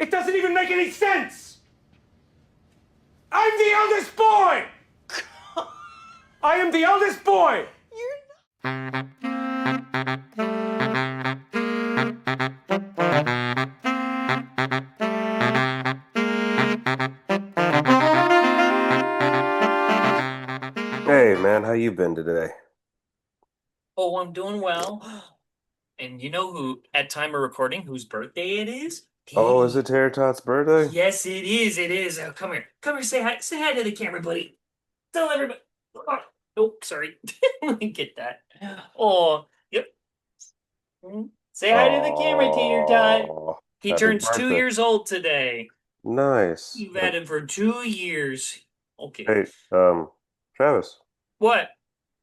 It doesn't even make any sense! I'm the eldest boy! I am the eldest boy! Hey man, how you been today? Oh, I'm doing well. And you know who, at time of recording, whose birthday it is? Oh, is Dang. it Tater Tot's birthday? Yes, it is. It is. Oh, come here. Come here. Say hi. Say hi to the camera, buddy. Tell everybody. Oh, sorry. Let me get that. Oh, yep. Say hi to the camera, Tater Tot. Oh, He happy turns two birthday. years old today. Nice. You've had him for 2 years. Okay. Hey, Travis. What?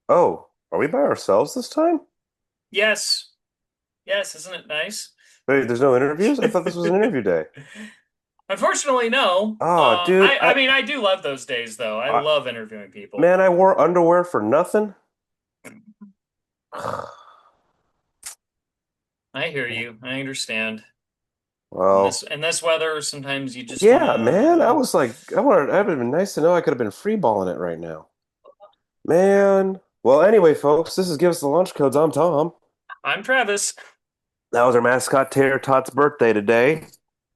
Oh, are we by ourselves this time? Yes. Yes, isn't it nice? Wait, there's no interviews? I thought this was an interview day. Unfortunately, no. Oh, dude, I mean, I do love those days, though. I I love interviewing people. man, I wore underwear for nothing. I hear you. I understand. In this Well, in this weather, sometimes you just yeah, man. I wanna. was like, it would have been nice to know I could have been free balling it right now. Man. Well, anyway, folks, this is Give Us the Lunch Codes. I'm Tom. I'm Travis. That was our mascot Tater Tot's birthday today.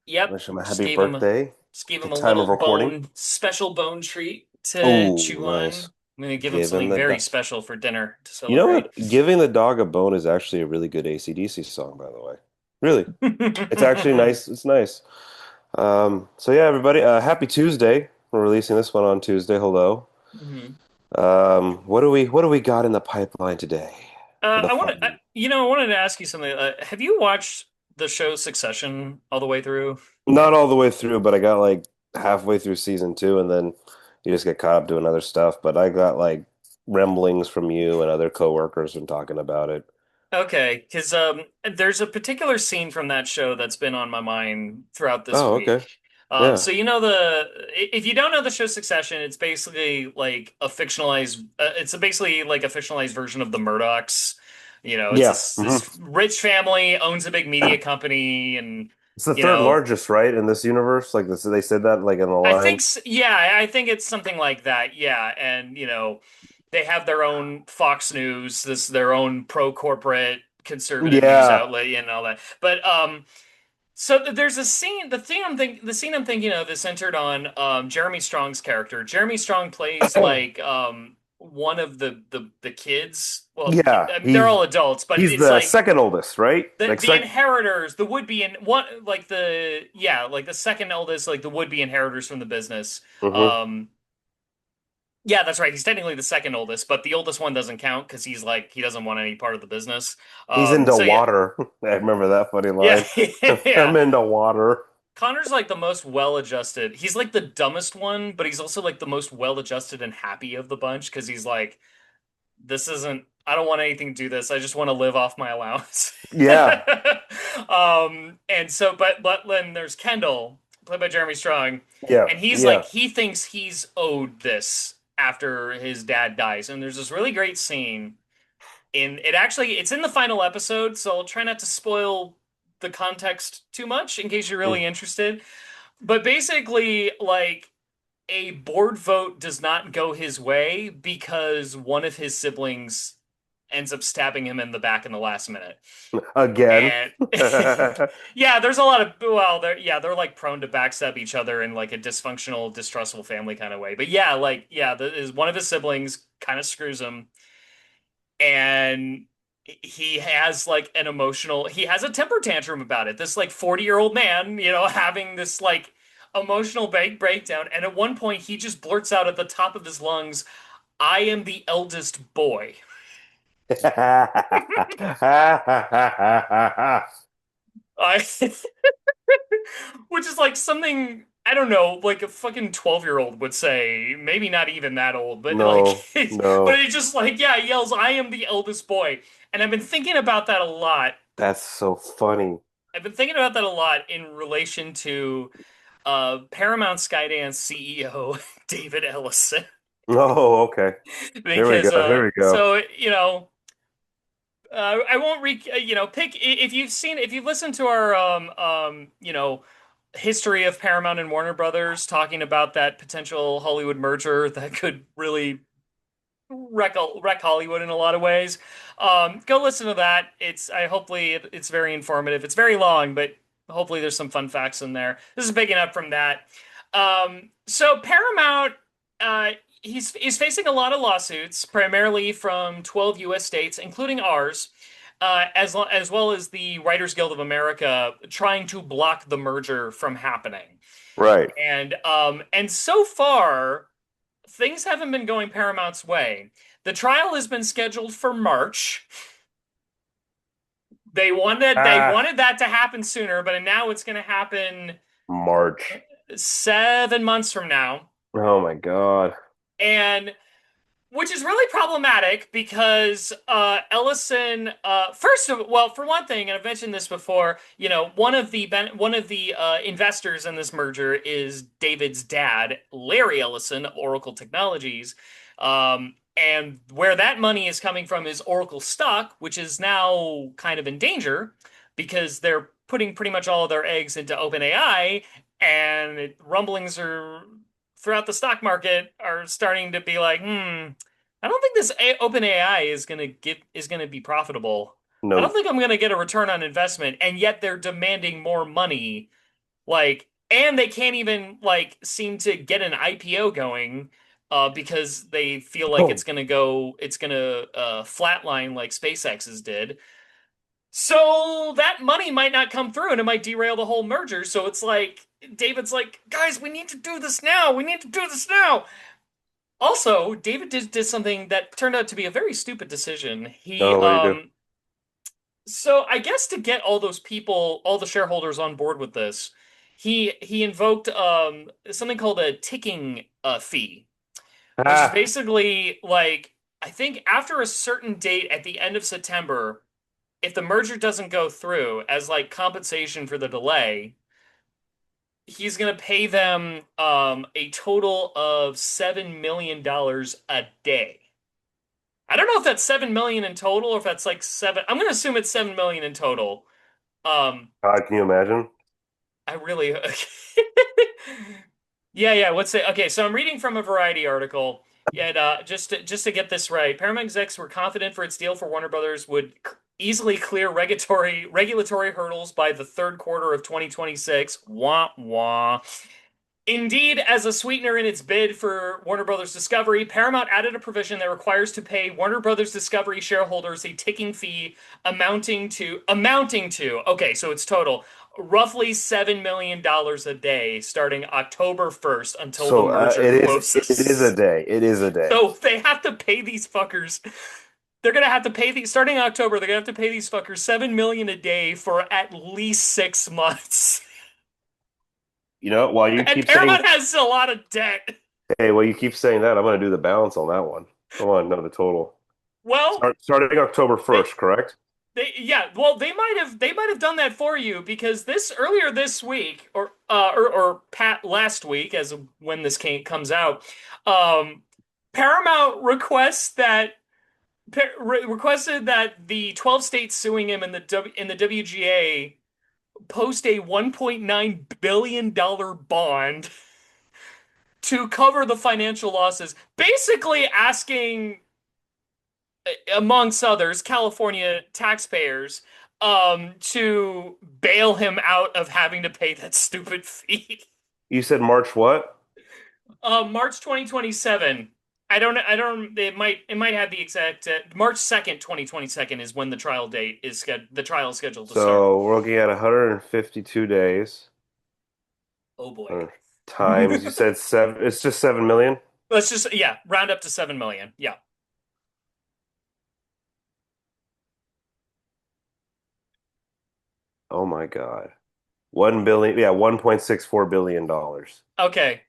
Yep. Wish him a Just happy gave him a birthday. just gave The him a time of little recording. special bone treat to Oh, chew on. nice. I'm gonna give him Giving something the very dog. special for dinner to You know celebrate. what? Giving the dog a bone is actually a really good AC/DC song, by the way. Really. It's actually nice. It's nice. So yeah, everybody, happy Tuesday. We're releasing this one on Tuesday. Hello. Mhm. What do we got in the pipeline today for the I want to, fun? I wanted to ask you something. Have you watched the show Succession all the way through? Not all the way through, but I got like halfway through season two, and then you just get caught up doing other stuff. But I got like ramblings from you and other coworkers and talking about it. Okay, because there's a particular scene from that show that's been on my mind throughout this Oh, okay. week. Yeah. So if you don't know the show Succession, it's basically like a fictionalized, it's basically like a fictionalized version of the Murdochs. You know, it's Yeah. this rich family owns a big media company, and It's the you third know, largest, right, in this universe? Like this, they said that like in the line. Yeah, I think it's something like that. Yeah, and they have their own Fox News, their own pro corporate conservative news Yeah. outlet and all that. But so there's a scene. The scene I'm thinking of is centered on Jeremy Strong's character. Jeremy Strong plays like one of the kids. Well, Yeah. I mean, they're all adults, but He's it's the like second oldest, right? Like the sec inheritors, the would be in what like the yeah, like the second eldest, like the would be inheritors from the business. hmm Um, yeah, that's right. He's technically the second oldest, but the oldest one doesn't count because he's like he doesn't want any part of the business. He's into So yeah, water. I remember that funny yeah, line. I'm yeah. into water. Connor's like the most well-adjusted. He's like the dumbest one, but he's also like the most well-adjusted and happy of the bunch because he's like, this isn't. I don't want anything to do this. I just want to live off my allowance. Yeah. And so, but then there's Kendall, played by Jeremy Strong, Yeah. and he's like Yeah. he thinks he's owed this after his dad dies. And there's this really great scene in it. Actually, it's in the final episode, so I'll try not to spoil the context too much in case you're Mm. really interested. But basically, like a board vote does not go his way because one of his siblings ends up stabbing him in the back in the last minute. Again. And yeah, there's a lot of they're like prone to backstab each other in like a dysfunctional, distrustful family kind of way. But yeah, like is one of his siblings kind of screws him, and he has like he has a temper tantrum about it. This like 40-year-old man, having this like emotional breakdown, and at one point he just blurts out at the top of his lungs, "I am the eldest boy." I which is like something I don't know, like a fucking 12-year-old would say, maybe not even that old, but like No, but no. it's just like yeah, he yells, "I am the eldest boy." And I've been thinking about that a lot. That's so funny. I've been thinking about that a lot in relation to Paramount Skydance CEO David Ellison. Oh, okay. Here we go. Because Here we go. so I won't pick if you've listened to our history of Paramount and Warner Brothers, talking about that potential Hollywood merger that could really wreck Hollywood in a lot of ways. Go listen to that. It's very informative. It's very long, but hopefully there's some fun facts in there. This is picking up from that. So Paramount, he's facing a lot of lawsuits, primarily from 12 U.S. states, including ours. As well as the Writers Guild of America trying to block the merger from happening. Right. And so far, things haven't been going Paramount's way. The trial has been scheduled for March. They Ah, wanted that to happen sooner, but now it's going to happen March. 7 months from now. Oh my God. And which is really problematic because Ellison, for one thing, and I've mentioned this before, one of the investors in this merger is David's dad, Larry Ellison of Oracle Technologies, and where that money is coming from is Oracle stock, which is now kind of in danger because they're putting pretty much all of their eggs into OpenAI, and rumblings are throughout the stock market are starting to be like, I don't think this OpenAI is gonna be profitable. I don't No. think I'm gonna get a return on investment, and yet they're demanding more money. And they can't even seem to get an IPO going, because they feel like Oh. it's gonna flatline like SpaceX's did. So that money might not come through, and it might derail the whole merger. So it's like David's like, guys, we need to do this now. We need to do this now. Also, David did something that turned out to be a very stupid decision. Oh, what do you do? So I guess to get all those people, all the shareholders on board with this, he invoked something called a ticking fee, which is Ah. basically like I think after a certain date at the end of September, if the merger doesn't go through as like compensation for the delay, he's gonna pay them a total of $7 million a day. I don't know if that's 7 million in total or if that's like seven. I'm gonna assume it's 7 million in total. Um, God, can you imagine? I really, yeah. What's it? Okay, so I'm reading from a Variety article. And just to get this right, Paramount execs were confident for its deal for Warner Brothers would easily clear regulatory hurdles by the third quarter of 2026. Wah wah. Indeed, as a sweetener in its bid for Warner Brothers Discovery, Paramount added a provision that requires to pay Warner Brothers Discovery shareholders a ticking fee amounting to, okay, so it's total roughly $7 million a day starting October 1st until the So merger it is a closes. day. It is a day. So they have to pay these fuckers. They're gonna have to pay these starting October. They're gonna have to pay these fuckers 7 million a day for at least 6 months. You know, while you And keep saying, Paramount has a lot of debt. hey, while you keep saying that, I'm going to do the balance on that one. I want to know the total. Well, Starting October they 1st, correct? yeah, well they might have done that for you because this earlier this week or Pat last week as of when this comes out, um Paramount requested that the 12 states suing him in the WGA post a $1.9 billion bond to cover the financial losses, basically asking, amongst others, California taxpayers, to bail him out of having to pay that stupid fee. You said March what? March 2027. It might have the exact March 2nd, 2022 is when the trial is scheduled to start. So we're looking at 152 days. Oh boy. uh, Times, you said seven. It's just 7 million. Let's just, yeah, round up to 7 million. Yeah. Oh my God. 1 billion. Yeah, $1.64 billion. Okay.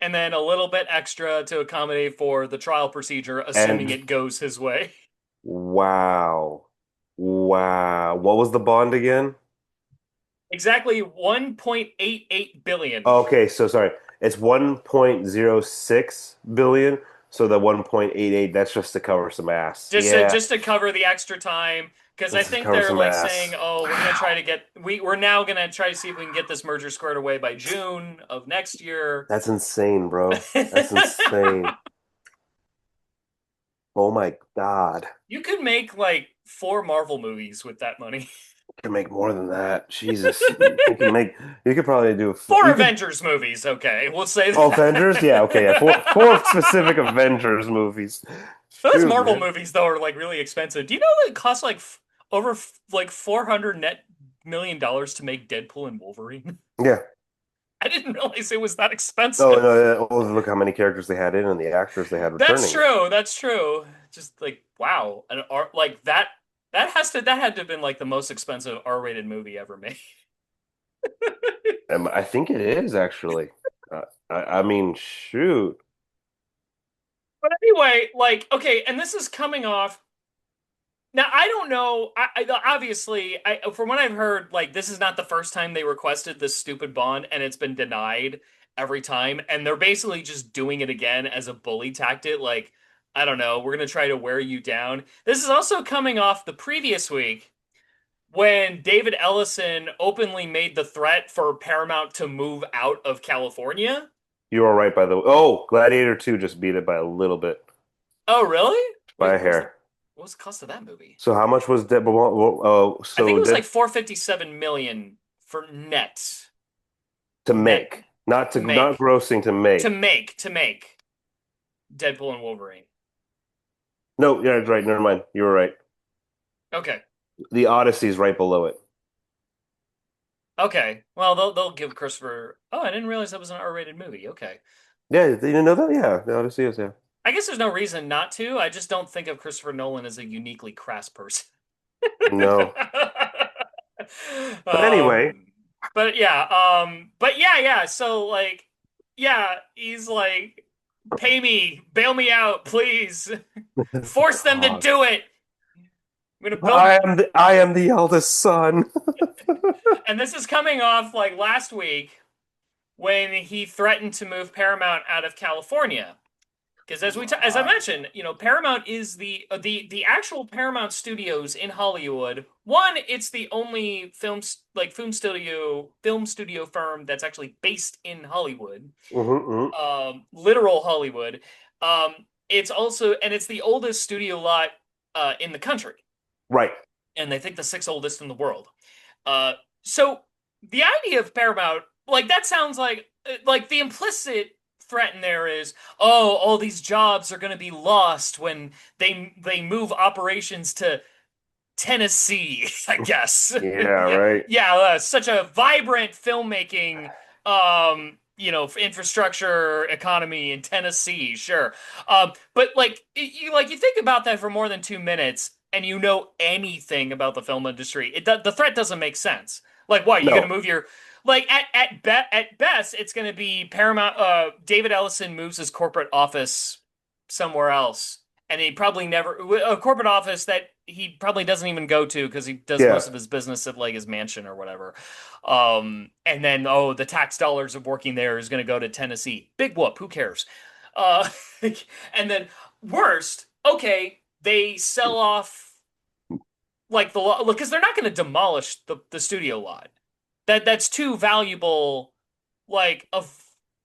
And then a little bit extra to accommodate for the trial procedure, assuming And it goes his way. wow. Wow. What was the bond again? Exactly 1.88 billion. Okay, so sorry. It's 1.06 billion. So the 1.88, that's just to cover some ass. Yeah. Just to cover the extra time, Because I This is think cover they're some like saying, ass. "Oh, we're gonna try Wow. to get we're now gonna try to see if we can get this merger squared away by June of next year." That's insane, bro. That's insane. Oh my God. You could make like 4 Marvel movies with that money. You can make more than that. Jesus. You could probably do, Four you could, Avengers movies, okay. We'll say oh, Avengers? Yeah, okay, yeah. Four that. specific Avengers movies. Those Shoot, Marvel man. movies though are like really expensive. Do you know that it costs like over like 400 net million dollars to make Deadpool and Wolverine? Yeah. I didn't realize it was that Oh, expensive. no, yeah. Oh, look how many characters they had in and the actors they had That's returning. true. That's true. Just like wow, an art like that that had to have been like the most expensive R-rated movie ever made. And I think it is actually. I mean, shoot. But anyway, like okay, and this is coming off. Now I don't know. Obviously, from what I've heard, like this is not the first time they requested this stupid bond, and it's been denied every time. And they're basically just doing it again as a bully tactic. Like I don't know, we're gonna try to wear you down. This is also coming off the previous week when David Ellison openly made the threat for Paramount to move out of California. You are right, by the way. Oh, Gladiator 2 just beat it by a little bit, Oh, really? by Wait, a hair. what was the cost of that movie? So how much was Dead? Oh, I think so it was like Dead 457 million for net. to Net make, not to to not make. grossing to make. To make Deadpool and Wolverine. No, yeah, right. Never mind. You were right. Okay. The Odyssey's right below it. Okay. Well, they'll give Christopher. Oh, I didn't realize that was an R-rated movie. Okay. Yeah, you didn't know that? Yeah, the Odyssey is, yeah. I guess there's no reason not to. I just don't think of Christopher Nolan as a uniquely crass person. No. But anyway, um, but yeah. So like, yeah, he's like, pay me, bail me out, please, force them to God. do it. I'm gonna build, I am the eldest son. and this is coming off like last week when he threatened to move Paramount out of California. Because as I mentioned, you know, Paramount is the actual Paramount Studios in Hollywood. One, it's the only film studio firm that's actually based in Hollywood, Hmm. literal Hollywood. It's also and it's the oldest studio lot in the country, Right. and they think the sixth oldest in the world. Uh, so the idea of Paramount, like that sounds like the implicit threat in there is, oh, all these jobs are going to be lost when they move operations to Tennessee, I guess. Yeah, Yeah, right. yeah, such a vibrant filmmaking, infrastructure economy in Tennessee, sure. But like you think about that for more than 2 minutes, and you know anything about the film industry, the threat doesn't make sense. Like, what you gonna No. move your like at best, it's gonna be Paramount. David Ellison moves his corporate office somewhere else, and he probably never a corporate office that he probably doesn't even go to because he does Yeah. most of his business at like his mansion or whatever. And then the tax dollars of working there is going to go to Tennessee. Big whoop, who cares? Uh, and then worst, okay, they sell off like the lot because they're not going to demolish the studio lot. That's too valuable. Like of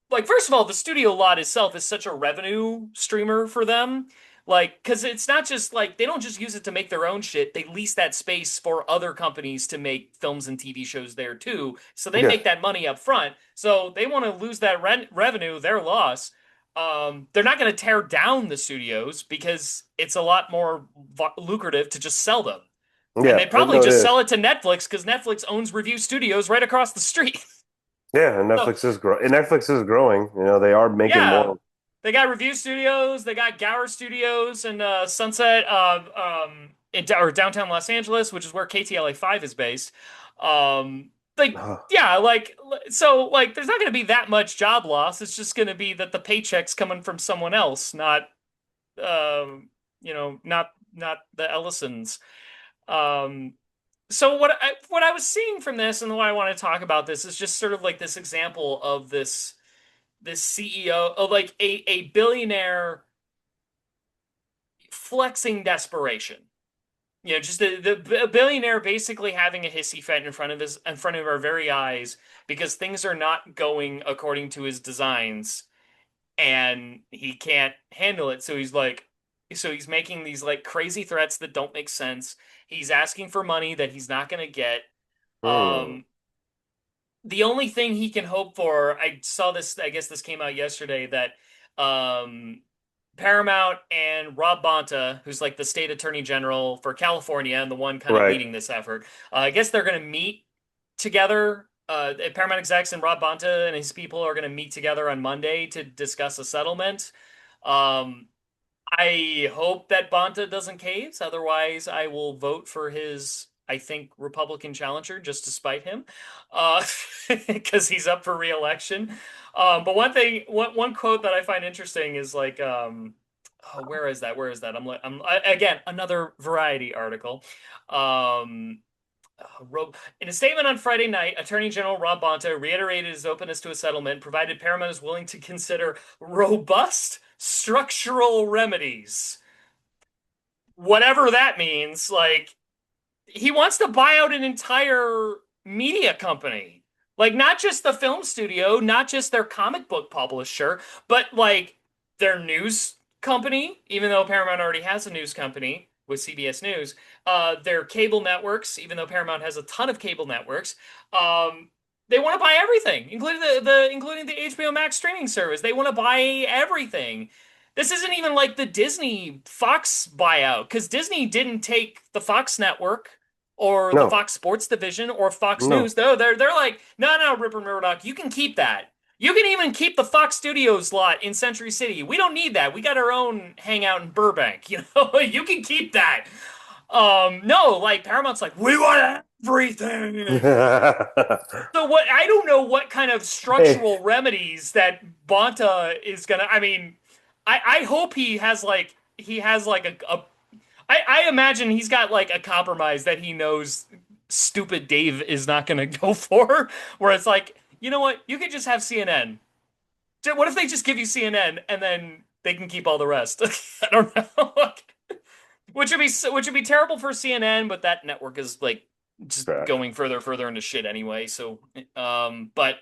like first of all, the studio lot itself is such a revenue streamer for them. Like, because it's not just like they don't just use it to make their own shit. They lease that space for other companies to make films and TV shows there too. So they Yeah. make that money up front. So they want to lose that revenue, their loss. They're not going to tear down the studios because it's a lot more lucrative to just sell them. And Yeah. they probably No, it just is. sell it to Netflix because Netflix owns Review Studios right across the street. Yeah, and So Netflix is growing. You know, they are making yeah, more. they got Review Studios, they got Gower Studios and Sunset, or downtown Los Angeles, which is where KTLA 5 is based. Like yeah, like there's not going to be that much job loss. It's just going to be that the paycheck's coming from someone else, not not the Ellisons. Um, so what I was seeing from this and why I want to talk about this is just sort of like this example of this CEO of like a billionaire flexing desperation. just the billionaire basically having a hissy fit in front of our very eyes because things are not going according to his designs, and he can't handle it. So he's making these like crazy threats that don't make sense. He's asking for money that he's not going to get. Hmm. Um, the only thing he can hope for, I saw this, I guess this came out yesterday, that um, Paramount and Rob Bonta, who's like the state attorney general for California and the one kind of Right. leading this effort, I guess they're going to meet together. Paramount execs and Rob Bonta and his people are going to meet together on Monday to discuss a settlement. Um, I hope that Bonta doesn't cave. Otherwise, I will vote for his, I think, Republican challenger just to spite him, uh, because he's up for re-election. But one quote that I find interesting is like, oh, where is that? Where is that? Again, another Variety article. Um, in a statement on Friday night, Attorney General Rob Bonta reiterated his openness to a settlement, provided Paramount is willing to consider robust structural remedies. Whatever that means, like he wants to buy out an entire media company. Like not just the film studio, not just their comic book publisher, but like their news company, even though Paramount already has a news company with CBS News, their cable networks, even though Paramount has a ton of cable networks, they want to buy everything, including including the HBO Max streaming service. They want to buy everything. This isn't even like the Disney Fox buyout because Disney didn't take the Fox network or the No, Fox Sports division or Fox no. News. No, they're like, no, Ripper Murdoch, you can keep that. You can even keep the Fox Studios lot in Century City. We don't need that. We got our own hangout in Burbank. You can keep that. No, like Paramount's like, we want everything. So what? I don't know what kind of Hey, structural remedies that Bonta is gonna. I mean, I hope he has like I imagine he's got like a compromise that he knows stupid Dave is not gonna go for, where it's like, you know what? You could just have CNN. What if they just give you CNN and then they can keep all the rest? I don't know. Which would be terrible for CNN, but that network is like just trash. going further into shit anyway. So, but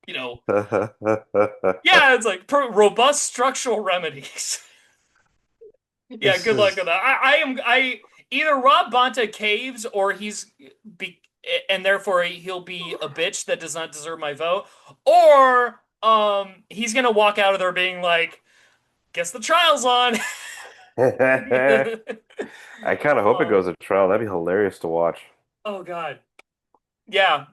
you know, yeah, it's like robust structural remedies. Yeah, This good luck is with that. I either Rob Bonta caves or be and therefore he'll be a bitch that does not deserve my vote, or he's gonna walk out of there being like, guess the trial's on. I kind of hope it Oh, goes to trial. That'd be hilarious to watch. oh God. Yeah.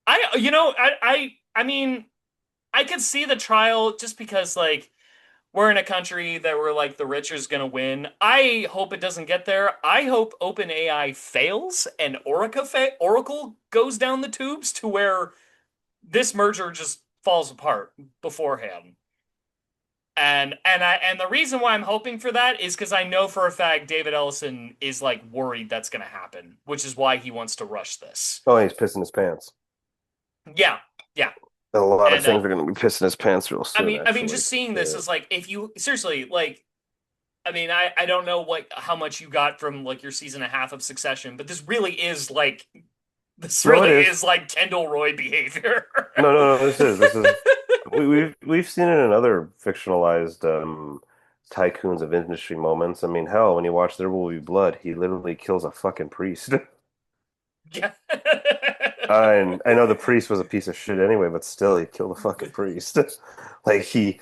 I mean, I could see the trial just because like we're in a country that we're like the rich is gonna win. I hope it doesn't get there. I hope OpenAI fails and Oracle goes down the tubes to where this merger just falls apart beforehand. And the reason why I'm hoping for that is because I know for a fact David Ellison is like worried that's gonna happen, which is why he wants to rush this. Oh, he's pissing his pants. Yeah, yeah. A lot of And things are going to be pissing his pants real I soon, mean, I mean, actually. just seeing this Yeah. is like if you seriously like I mean, I don't know what how much you got from like your season and a half of Succession, but this No, it really is. is like Kendall Roy behavior. No. This is. We've seen it in other fictionalized tycoons of industry moments. I mean, hell, when you watch There Will Be Blood, he literally kills a fucking priest. Yeah. And I know the priest was a piece of shit anyway, but still, he killed a fucking priest. Like he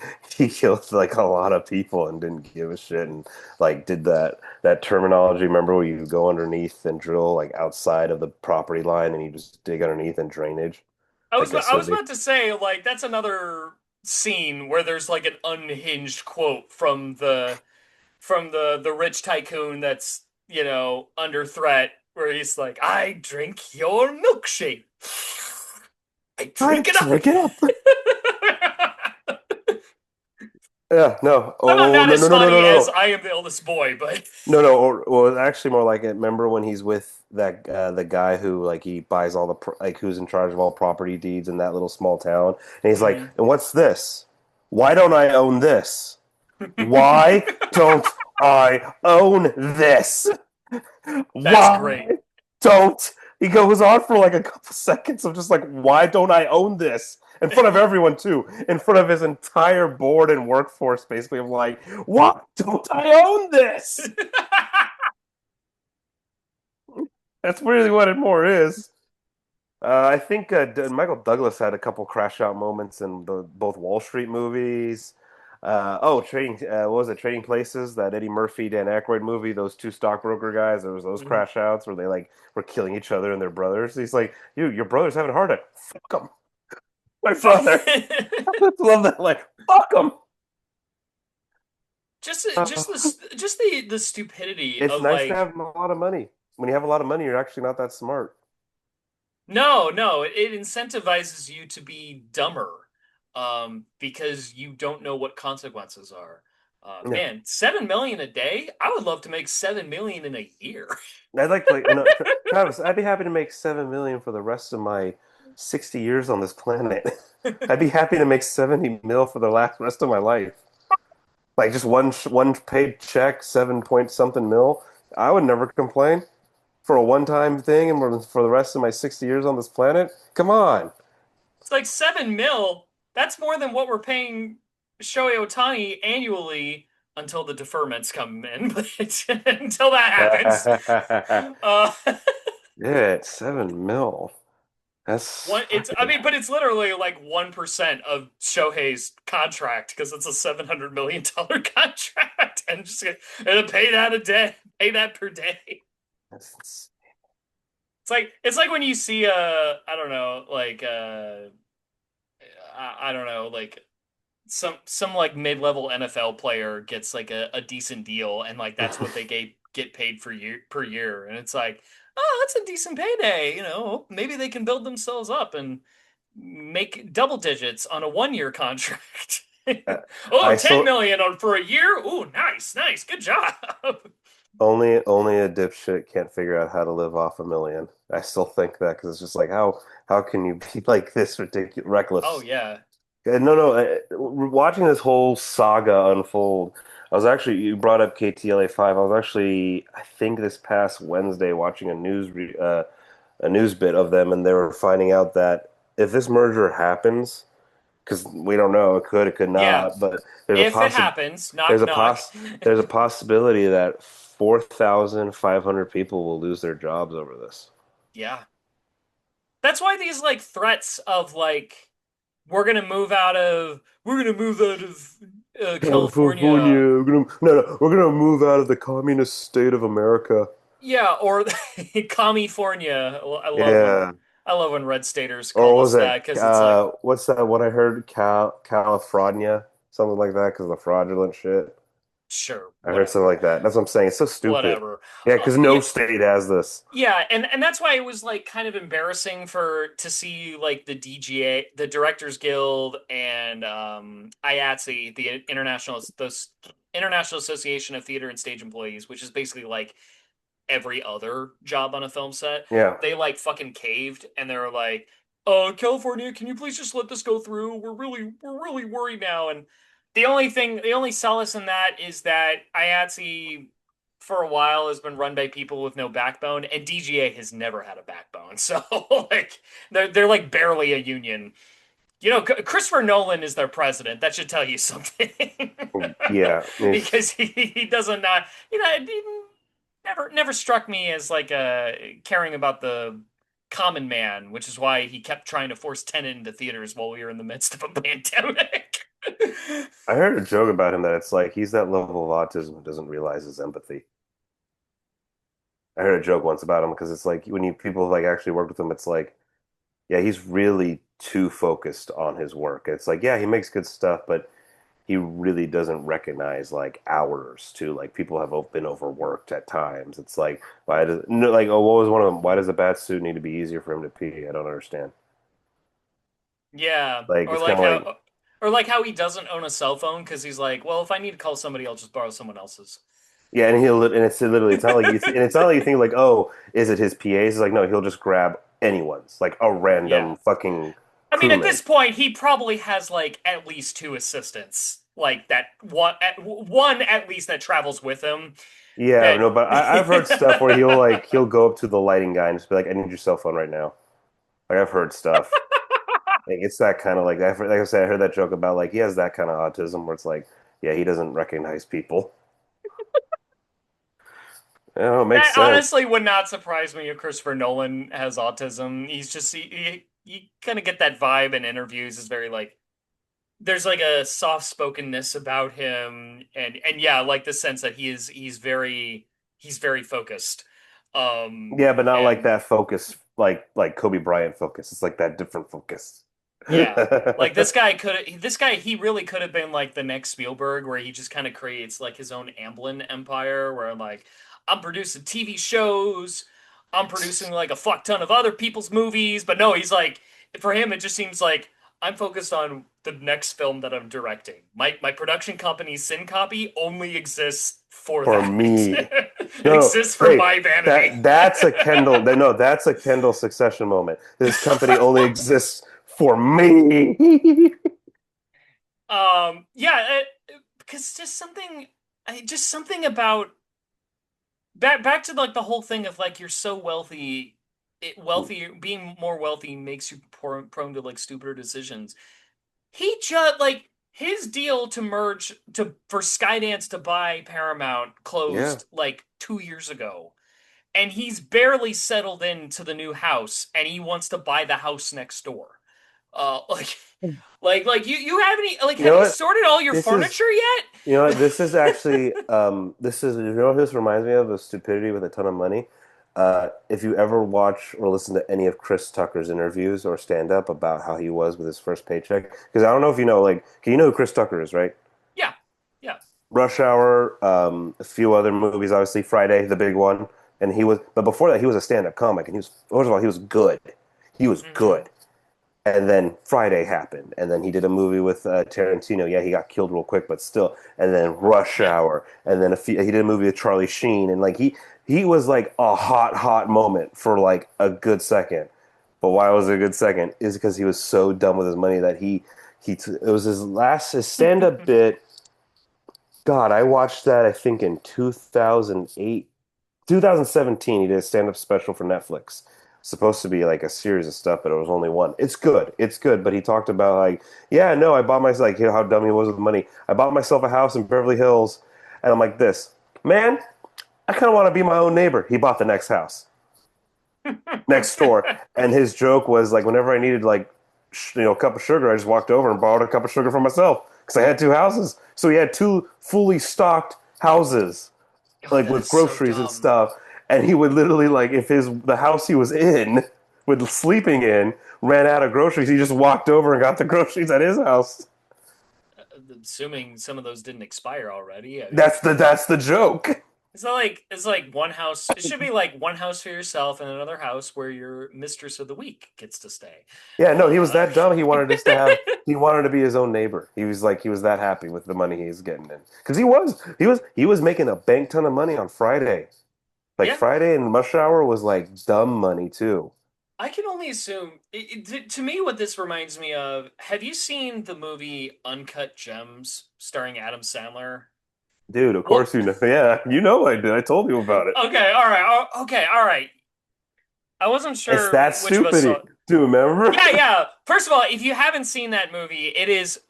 killed like a lot of people and didn't give a shit, and like did that terminology. Remember where you go underneath and drill like outside of the property line, and you just dig underneath and drainage, like a I was civic. about to say like that's another scene where there's like an unhinged quote from the rich tycoon that's, under threat where he's like, "I drink your milkshake. I I drink it up." drink it up. Yeah, no. Well, Oh not no as no no no funny no as no. I am the eldest boy, but No, or actually more like it. Remember when he's with that the guy who like he buys all the like who's in charge of all property deeds in that little small town, and he's like, Mhm. "And what's this? Why don't I own this? Why don't I own this. That's great. Why don't he goes on for like a couple seconds of just like, why don't I own this? In front of everyone too, in front of his entire board and workforce, basically, of like, why don't I own this? That's really what it more is. I think Michael Douglas had a couple crash out moments in both Wall Street movies. Trading. What was it? Trading Places, that Eddie Murphy, Dan Aykroyd movie. Those two stockbroker guys. There was those Mhm. crash outs where they like were killing each other and their brothers. He's like, your brother's having a heart attack. Fuck him, my Fuck. brother. I love that. Like, fuck him. Just the stupidity It's of nice to like have a lot of money. When you have a lot of money, you're actually not that smart. no, it incentivizes you to be dumber, because you don't know what consequences are. Yeah. Man, 7 million a day? I would love to make 7 million in a year. I'd like no, Travis. I'd be happy to make 7 million for the rest of my 60 years on this planet. I'd be happy to make 70 mil for the last rest of my life. Like just one paid check, 7 point something mil. I would never complain for a one-time thing, and for the rest of my 60 years on this planet. Come on. It's like 7 mil. That's more than what we're paying Shohei Ohtani annually until the deferments come in. But until that happens, uh, Yeah, 7 mil. That's it's I fucking. mean, but it's literally like 1% of Shohei's contract because it's a $700 million contract, and just gonna pay that a day, pay that per day. That's It's like when you see I don't know, like I don't know, like some like mid-level NFL player gets like a decent deal, and like that's what they get paid for year per year, and it's like, oh, that's a decent payday. Maybe they can build themselves up and make double digits on a 1 year contract. Oh, I 10 still million on for a year. Ooh, nice, good job. only a dipshit can't figure out how to live off 1 million. I still think that because it's just like how can you be like this ridiculous Oh reckless? yeah, No. Watching this whole saga unfold, you brought up KTLA 5. I was actually, I think this past Wednesday watching a news bit of them, and they were finding out that if this merger happens, because we don't know, it could yeah. not, but there's a If it possi happens, there's knock a knock. there's a possibility that 4,500 people will lose their jobs over this. Yeah. That's why these like threats of like we're gonna move out of California, California. we're gonna move out of the communist state of America. Yeah, or California. Yeah. I love when red staters Or call what us was that it? because it's like What's that? What I heard, California, something like that, because of the fraudulent shit. sure, I heard something like whatever. that. That's what I'm saying. It's so stupid. Whatever. Yeah, because Yeah, no state has this. yeah, and that's why it was like kind of embarrassing for to see like the DGA, the Directors Guild, and IATSE, the International Association of Theater and Stage Employees, which is basically like every other job on a film set. Yeah. They like fucking caved, and they were like, California, can you please just let this go through? We're really worried now." And the only solace in that is that IATSE for a while has been run by people with no backbone, and DGA has never had a backbone. So like they're like barely a union. Christopher Nolan is their president. That should tell you something. Yeah. Because he doesn't not he never struck me as like caring about the common man, which is why he kept trying to force Tenet into theaters while we were in the midst of a pandemic. I heard a joke about him that it's like he's that level of autism who doesn't realize his empathy. I heard a joke once about him because it's like when you people like actually work with him, it's like, yeah, he's really too focused on his work. It's like, yeah, he makes good stuff, but he really doesn't recognize like hours too. Like people have been overworked at times. It's like, why does no, like, oh, what was one of them? Why does a bat suit need to be easier for him to pee? I don't understand. Yeah, Like or it's kind like of like, how he doesn't own a cell phone because he's like, well, if I need to call somebody, I'll just borrow someone else's. yeah, and it's literally, it's not like and it's not like you think like, oh, is it his PA's? It's like, no, he'll just grab anyone's, like a Yeah. random fucking. I mean, at crewmen. this point, he probably has like at least two assistants, like that one at least that travels with him. Yeah, That no, but I've heard stuff where he'll go up to the lighting guy and just be like, "I need your cell phone right now." Like I've heard stuff. Like it's that kind of like I said, I heard that joke about like he has that kind of autism where it's like, yeah, he doesn't recognize people. Oh, it makes that sense. honestly would not surprise me if Christopher Nolan has autism. He's just you kind of get that vibe in interviews. Is very like there's like a soft spokenness about him, and yeah, like the sense that he's very focused. Yeah, but not like And that focus, like Kobe Bryant focus. It's like that different focus. yeah, like this guy, he really could have been like the next Spielberg, where he just kind of creates like his own Amblin empire, where like I'm producing TV shows, I'm producing like a fuck ton of other people's movies, but no, he's like, for him, it just seems like I'm focused on the next film that I'm directing. My production company, Syncopy, only exists for For that. me. It No, exists for hey, my vanity. that's a Kendall Succession moment. This company only exists for me. Yeah, because just something about back to like the whole thing of like you're so wealthy, being more wealthy makes you prone to like stupider decisions. He just like his deal to merge to for Skydance to buy Paramount Yeah. closed like 2 years ago, and he's barely settled into the new house, and he wants to buy the house next door. Like you have any like You have know you what? sorted all your This is furniture yet? You know what? This is actually this is you know what this reminds me of? Of stupidity with a ton of money. If you ever watch or listen to any of Chris Tucker's interviews or stand up about how he was with his first paycheck, because I don't know if you know, like, you know who Chris Tucker is, right? Yeah, yeah. Rush Hour, a few other movies, obviously Friday, the big one, and but before that, he was a stand-up comic, and he was first of all, he was good. He was Hmm. good. And then Friday happened, and then he did a movie with Tarantino. Yeah, he got killed real quick, but still. And then Rush Yeah. Hour, and then he did a movie with Charlie Sheen, and like he was like a hot moment for like a good second. But why was it a good second? Is because he was so done with his money that it was his stand up bit. God, I watched that I think in 2008 2017, he did a stand-up special for Netflix. Supposed to be like a series of stuff, but it was only one. It's good. It's good. But he talked about like, yeah, no, I bought myself like how dumb he was with money. I bought myself a house in Beverly Hills, and I'm like this, man. I kind of want to be my own neighbor. He bought the next house next door, and his joke was like, whenever I needed like, a cup of sugar, I just walked over and borrowed a cup of sugar for myself because I had two houses. So he had two fully stocked houses Oh, like that with is so groceries and dumb. stuff. And he would literally like if the house he was in, with sleeping in, ran out of groceries, he just walked over and got the groceries at his house. Assuming some of those didn't expire already. I mean, That's the joke. it's like one house. It should be like one house for yourself and another house where your mistress of the week gets to stay. Yeah, no, he was Uh, that dumb. He wanted to be his own neighbor. He was that happy with the money he was getting in because he was making a bank ton of money on Friday. Like yeah, Friday and Rush Hour was like dumb money too. I can only assume. To me, what this reminds me of. Have you seen the movie Uncut Gems starring Adam Sandler? Dude, of What? course you know. Yeah, you know I did. I told you about it. Okay, all right, okay, all right. I wasn't It's sure that which of us stupid. saw. Do you remember? Yeah, yeah. First of all, if you haven't seen that movie, it is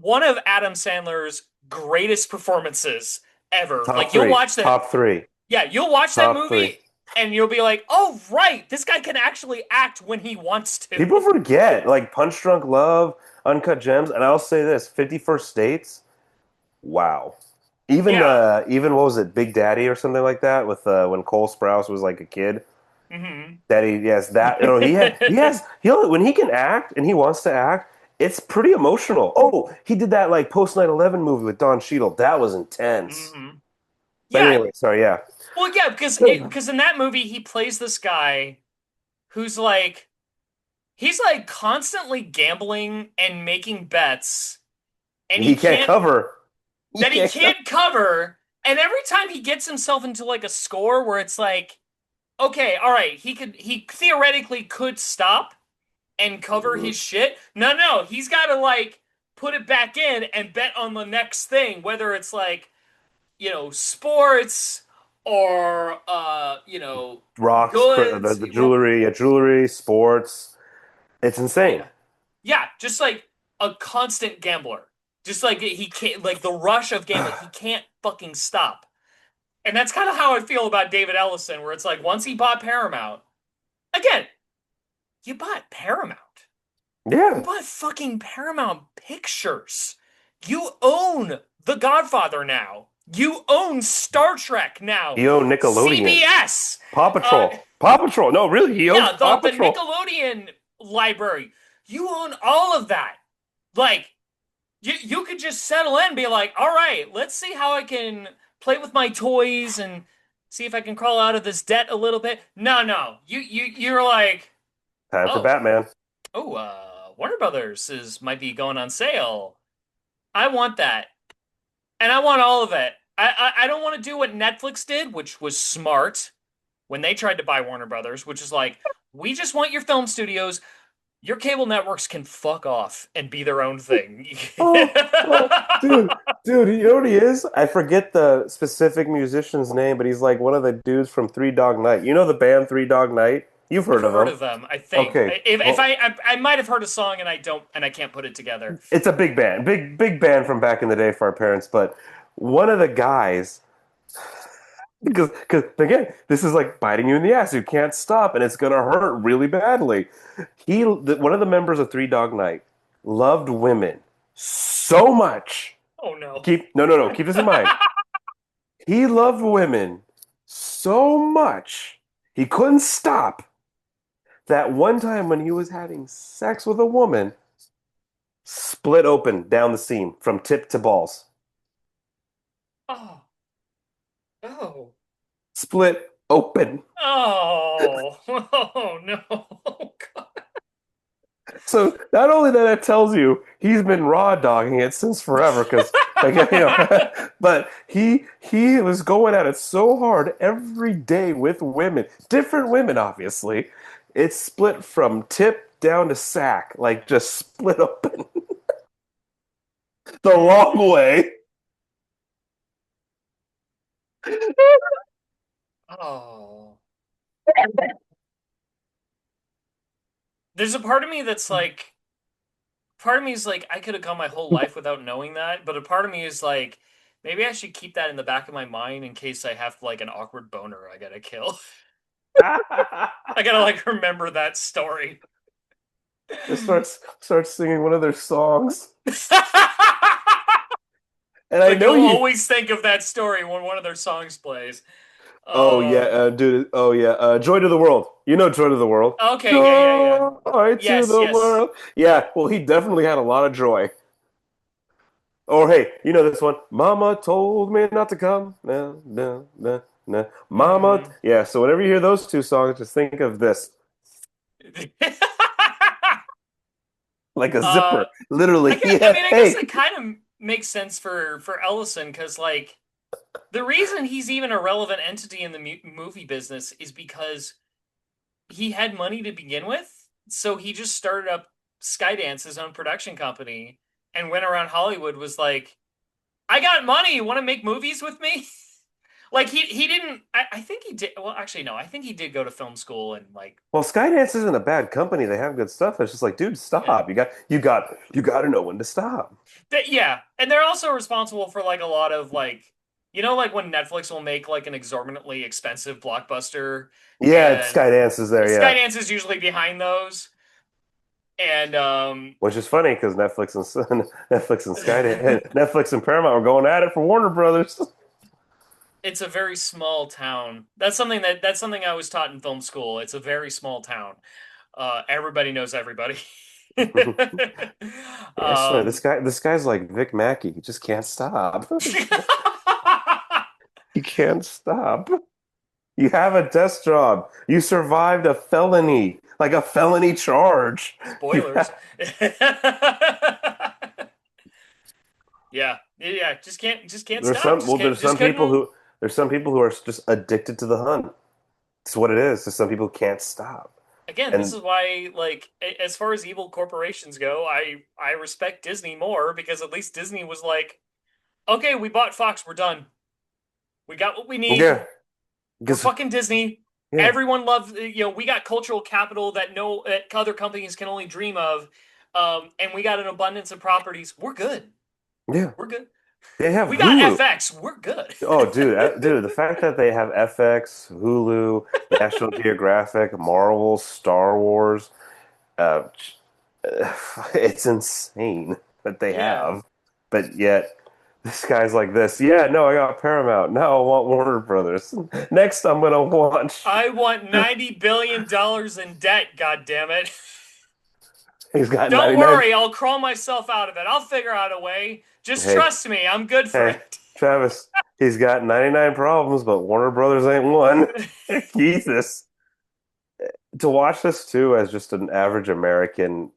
one of Adam Sandler's greatest performances ever. Top Like you'll three. watch that. Top three. Yeah, you'll watch that Top three. movie and you'll be like, "Oh, right, this guy can actually act when he wants to." People forget, like Punch Drunk Love, Uncut Gems, and I'll say this: 51st States. Wow. Yeah. Even what was it, Big Daddy or something like that, with when Cole Sprouse was like a kid. Hmm. Daddy, yes, that when he can act and he wants to act, it's pretty emotional. Oh, he did that like post 9/11 movie with Don Cheadle. That was intense. Hmm. But Yeah. anyway, sorry, yeah. Well, yeah, because in that movie he plays this guy who's like he's like constantly gambling and making bets and he He can't can't cover. He that he can't cover. can't cover. And every time he gets himself into like a score where it's like, okay, all right, he theoretically could stop and cover his shit. No, he's got to like put it back in and bet on the next thing, whether it's like, sports or Rocks, goods. the jewelry, jewelry, sports. It's insane. Yeah. Yeah, just like a constant gambler. Just like he can't, like the rush of gambling, he can't fucking stop. And that's kind of how I feel about David Ellison, where it's like once he bought Paramount, again, you bought Paramount. You Yeah. bought fucking Paramount Pictures. You own The Godfather now. You own Star Trek now. He owned Nickelodeon. CBS. Paw Patrol. Paw Patrol. No, really, he owns Paw The Patrol. Nickelodeon library. You own all of that. Like, you could just settle in and be like, all right, let's see how I can play with my toys and see if I can crawl out of this debt a little bit. No. You're like, Time for oh, Batman. Warner Brothers might be going on sale. I want that. And I want all of it. I don't want to do what Netflix did, which was smart when they tried to buy Warner Brothers, which is like, we just want your film studios. Your cable networks can fuck off and be their own thing. Dude, you know what he is? I forget the specific musician's name, but he's like one of the dudes from Three Dog Night. You know the band Three Dog Night? You've heard I've of them. heard of them, I think. Okay. If I might have heard a song and I can't put it together. It's a big band, big band from back in the day for our parents. But one of the guys, because again, this is like biting you in the ass. You can't stop, and it's gonna hurt really badly. One of the members of Three Dog Night loved women so much. Oh no. No. Keep this in mind. He loved women so much he couldn't stop. That one time when he was having sex with a woman, split open down the seam from tip to balls. Oh. Oh. Split open. Oh. Oh no. Oh, God. So not only that tells you he's been raw dogging it since forever, because but he was going at it so hard every day with women, different women, obviously. It's split from tip down to sack, like just split open the long way. Oh. There's a part of me that's like, part of me is like, I could have gone my whole life without knowing that, but a part of me is like, maybe I should keep that in the back of my mind in case I have like an awkward boner I gotta kill. I gotta like remember that story. Just starts singing one of their songs, and I Like know you'll you always think of that story when one of their songs plays. Oh yeah, dude. Oh yeah, Joy to the World. You know Joy to the World. Okay, yeah. Joy to the Yes. world. Yeah, well, he definitely had a lot of joy. Or hey, you know this one. Mama told me not to come. No, no, no, no. Mama. Mhm. Yeah. So whenever you hear those two songs, just think of this, like a zipper, literally. I Yeah. guess it kind of makes sense for Ellison because like the reason he's even a relevant entity in the movie business is because he had money to begin with, so he just started up Skydance, his own production company, and went around Hollywood was like, "I got money. You want to make movies with me?" Like he didn't. I think he did. Well, actually, no. I think he did go to film school and like. Well, Skydance isn't a bad company. They have good stuff. It's just like, dude, stop. Yeah. You got to know when to stop. Yeah, and they're also responsible for like a lot of like, like when Netflix will make like an exorbitantly expensive blockbuster. Yeah, And Skydance is there. Yeah. Skydance is usually behind those. And Which is funny because Netflix and Skydance, Netflix and Paramount were going at it for Warner Brothers. it's a very small town. That's something I was taught in film school. It's a very small town. Everybody knows everybody. I swear, this guy's like Vic Mackey. He just can't stop. He can't stop. You have a desk job. You survived a felony, like a felony charge. Spoilers. Yeah. Just can't stop. There's some people who are just addicted to the hunt. It's what it is. There's some people who can't stop. Again, this And is why, like, as far as evil corporations go, I respect Disney more because at least Disney was like, okay, we bought Fox, we're done. We got what we need. yeah, We're because fucking Disney. yeah, Everyone loves, we got cultural capital that no that other companies can only dream of, and we got an abundance of properties. We're good. yeah, We're good. they have We got Hulu. FX. We're good. Oh, dude, the fact that they have FX, Hulu, National Geographic, Marvel, Star Wars, uh, it's insane that they Yeah. have. But yet, this guy's like this. Yeah, no, I got Paramount. Now I want Warner Brothers. Next, I'm gonna watch. I want $90 billion in debt, God damn it. He's got Don't 99. worry, I'll crawl myself out of it. I'll figure out a way. Just Hey, trust me, I'm good for hey, it. Travis. He's got 99 problems, but Warner Brothers ain't one. Jesus. To watch this too as just an average American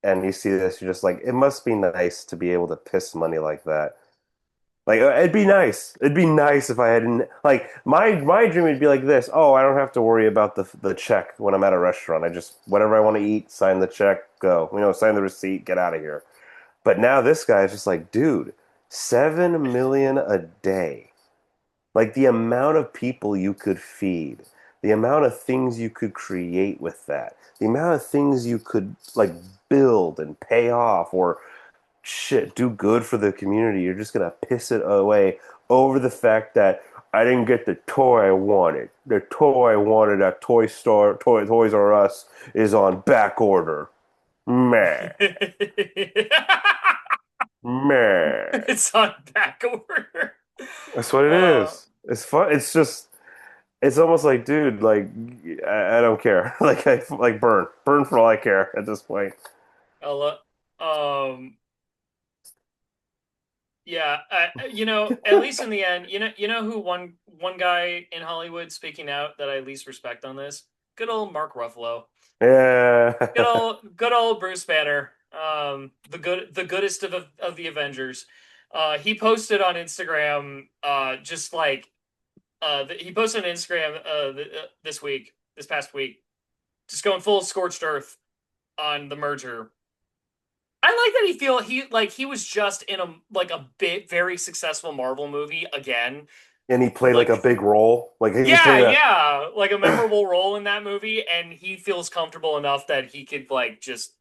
and you see this, you're just like, it must be nice to be able to piss money like that. Like it'd be nice. It'd be nice if I hadn't like my dream would be like this. Oh, I don't have to worry about the check when I'm at a restaurant. I just whatever I want to eat, sign the check, go. Sign the receipt, get out of here. But now this guy is just like, dude, 7 million a day. Like the amount of people you could feed, the amount of things you could create with that, the amount of things you could like build and pay off or shit, do good for the community. You're just gonna piss it away over the fact that I didn't get the toy I wanted. The toy I wanted at Toys R Us is on back order. Meh. Meh. It's on back order. That's what it Uh, is. It's fun. It's just it's almost like, dude, like I don't care. Like I like burn for all I care at this point. Ella, yeah, at least in the end, you know who one guy in Hollywood speaking out that I least respect on this? Good old Mark Ruffalo. Good Yeah. old good old Bruce Banner. The goodest of the Avengers. He posted on Instagram just like he posted on Instagram this past week, just going full scorched earth on the merger. I like that he was just in a bit very successful Marvel movie again. And he played like a Like big role. Like he yeah, played a yeah, like a memorable role in that movie, and he feels comfortable enough that he could like just